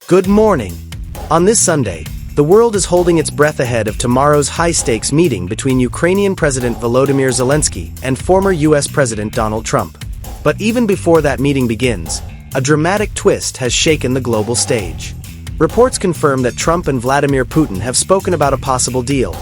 Good morning. On this Sunday, the world is holding its breath ahead of tomorrow's high-stakes meeting between Ukrainian President Volodymyr Zelensky and former US President Donald Trump. But even before that meeting begins, a dramatic twist has shaken the global stage. Reports confirm that Trump and Vladimir Putin have spoken about a possible deal,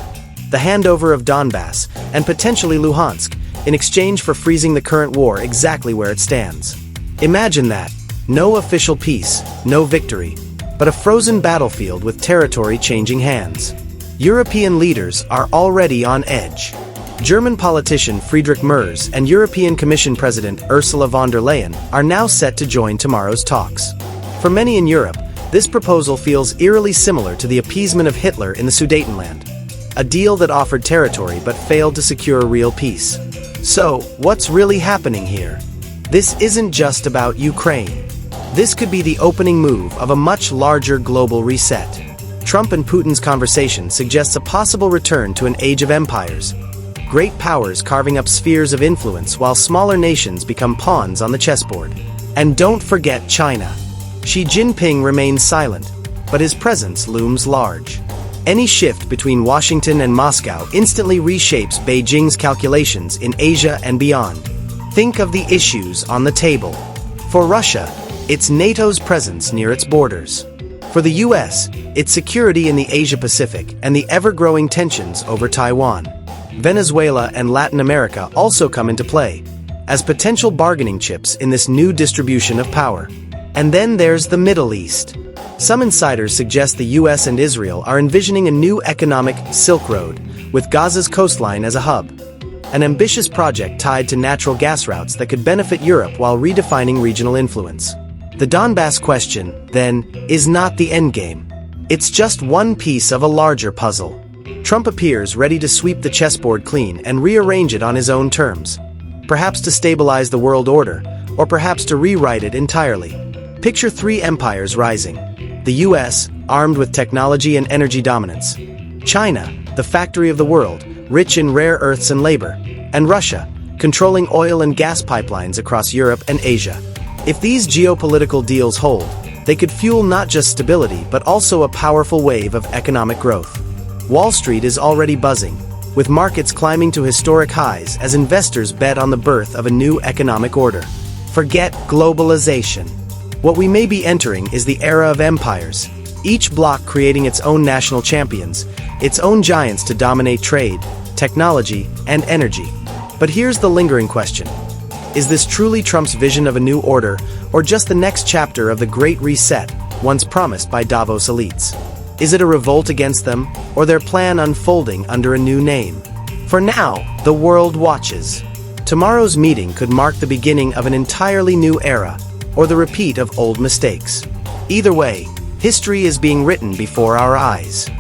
the handover of Donbas and potentially Luhansk, in exchange for freezing the current war exactly where it stands. Imagine that. No official peace, no victory, but a frozen battlefield with territory changing hands. European leaders are already on edge. German politician Friedrich Merz and European Commission President Ursula von der Leyen are now set to join tomorrow's talks. For many in Europe, this proposal feels eerily similar to the appeasement of Hitler in the Sudetenland, a deal that offered territory but failed to secure real peace. So, what's really happening here? This isn't just about Ukraine. This could be the opening move of a much larger global reset. Trump and Putin's conversation suggests a possible return to an age of empires, great powers carving up spheres of influence while smaller nations become pawns on the chessboard. And don't forget China. Xi Jinping remains silent, but his presence looms large. Any shift between Washington and Moscow instantly reshapes Beijing's calculations in Asia and beyond. Think of the issues on the table. For Russia, it's NATO's presence near its borders. For the US, it's security in the Asia-Pacific and the ever-growing tensions over Taiwan. Venezuela and Latin America also come into play, as potential bargaining chips in this new distribution of power. And then there's the Middle East. Some insiders suggest the US and Israel are envisioning a new economic Silk Road, with Gaza's coastline as a hub. An ambitious project tied to natural gas routes that could benefit Europe while redefining regional influence. The Donbas question, then, is not the endgame. It's just one piece of a larger puzzle. Trump appears ready to sweep the chessboard clean and rearrange it on his own terms. Perhaps to stabilize the world order, or perhaps to rewrite it entirely. Picture three empires rising. The US, armed with technology and energy dominance. China, the factory of the world, rich in rare earths and labor. And Russia, controlling oil and gas pipelines across Europe and Asia. If these geopolitical deals hold, they could fuel not just stability but also a powerful wave of economic growth. Wall Street is already buzzing, with markets climbing to historic highs as investors bet on the birth of a new economic order. Forget globalization. What we may be entering is the era of empires, each bloc creating its own national champions, its own giants to dominate trade, technology, and energy. But here's the lingering question. Is this truly Trump's vision of a new order, or just the next chapter of the Great Reset, once promised by Davos elites? Is it a revolt against them, or their plan unfolding under a new name? For now, the world watches. Tomorrow's meeting could mark the beginning of an entirely new era, or the repeat of old mistakes. Either way, history is being written before our eyes.